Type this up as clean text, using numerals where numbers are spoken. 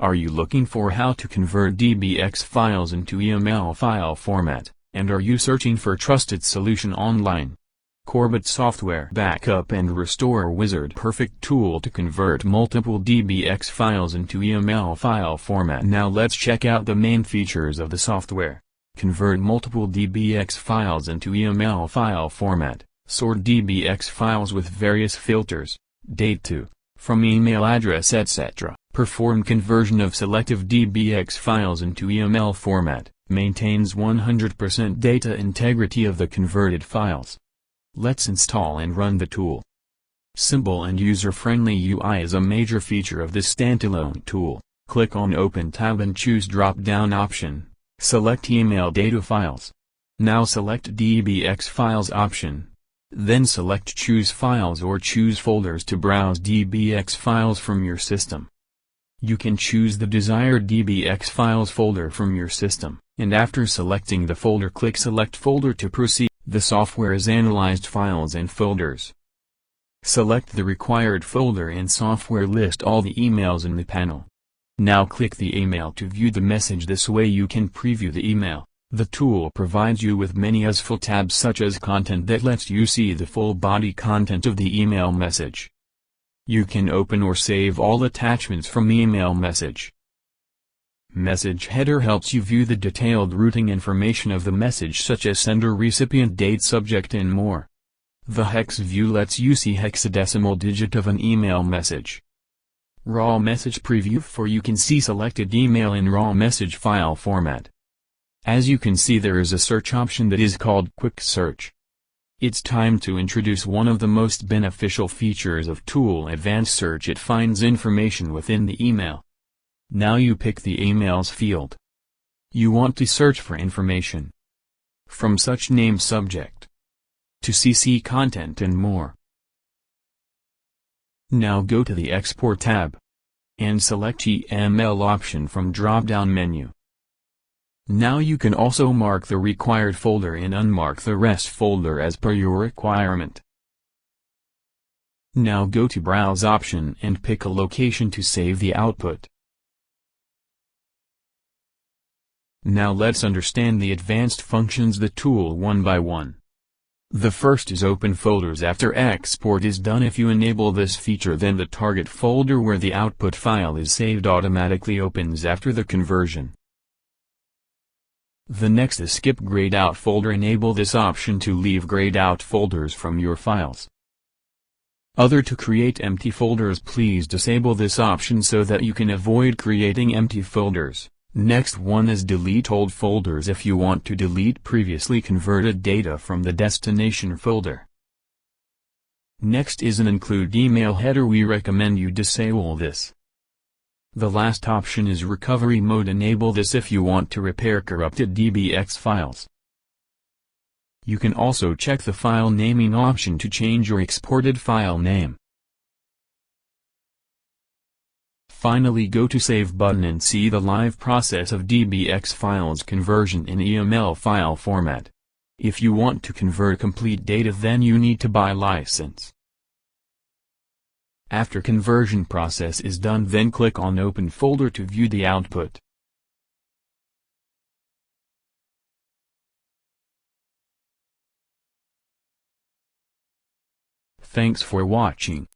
Are you looking for how to convert DBX files into EML file format, and are you searching for trusted solution online? Corbett Software Backup and Restore Wizard perfect tool to convert multiple DBX files into EML file format. Now let's check out the main features of the software. Convert multiple DBX files into EML file format. Sort DBX files with various filters, date to, from email address etc. Perform conversion of selective DBX files into EML format. Maintains 100% data integrity of the converted files. Let's install and run the tool. Simple and user-friendly UI is a major feature of this standalone tool. Click on Open tab and choose drop-down option. Select Email Data Files. Now select DBX Files option. Then select Choose Files or choose folders to browse DBX files from your system. You can choose the desired DBX files folder from your system, and after selecting the folder click Select Folder to proceed. The software has analyzed files and folders. Select the required folder and software list all the emails in the panel. Now click the email to view the message. This way you can preview the email. The tool provides you with many useful tabs such as content that lets you see the full body content of the email message. You can open or save all attachments from email message. Message header helps you view the detailed routing information of the message such as sender, recipient, date, subject and more. The hex view lets you see hexadecimal digit of an email message. Raw message preview for you can see selected email in raw message file format. As you can see there is a search option that is called Quick Search. It's time to introduce one of the most beneficial features of tool Advanced Search. It finds information within the email. Now you pick the emails field. You want to search for information from such name, subject to CC content and more. Now go to the Export tab and select EML option from drop-down menu. Now you can also mark the required folder and unmark the rest folder as per your requirement. Now go to Browse option and pick a location to save the output. Now let's understand the advanced functions the tool one by one. The first is open folders. After export is done, if you enable this feature, then the target folder where the output file is saved automatically opens after the conversion. The next is skip grayed out folder. Enable this option to leave grayed out folders from your files. Other to create empty folders, please disable this option so that you can avoid creating empty folders. Next one is delete old folders if you want to delete previously converted data from the destination folder. Next is an include email header. We recommend you disable this. The last option is recovery mode. Enable this if you want to repair corrupted DBX files. You can also check the file naming option to change your exported file name. Finally, go to Save button and see the live process of DBX files conversion in EML file format. If you want to convert complete data, then you need to buy license. After conversion process is done, then click on Open folder to view the output. Thanks for watching.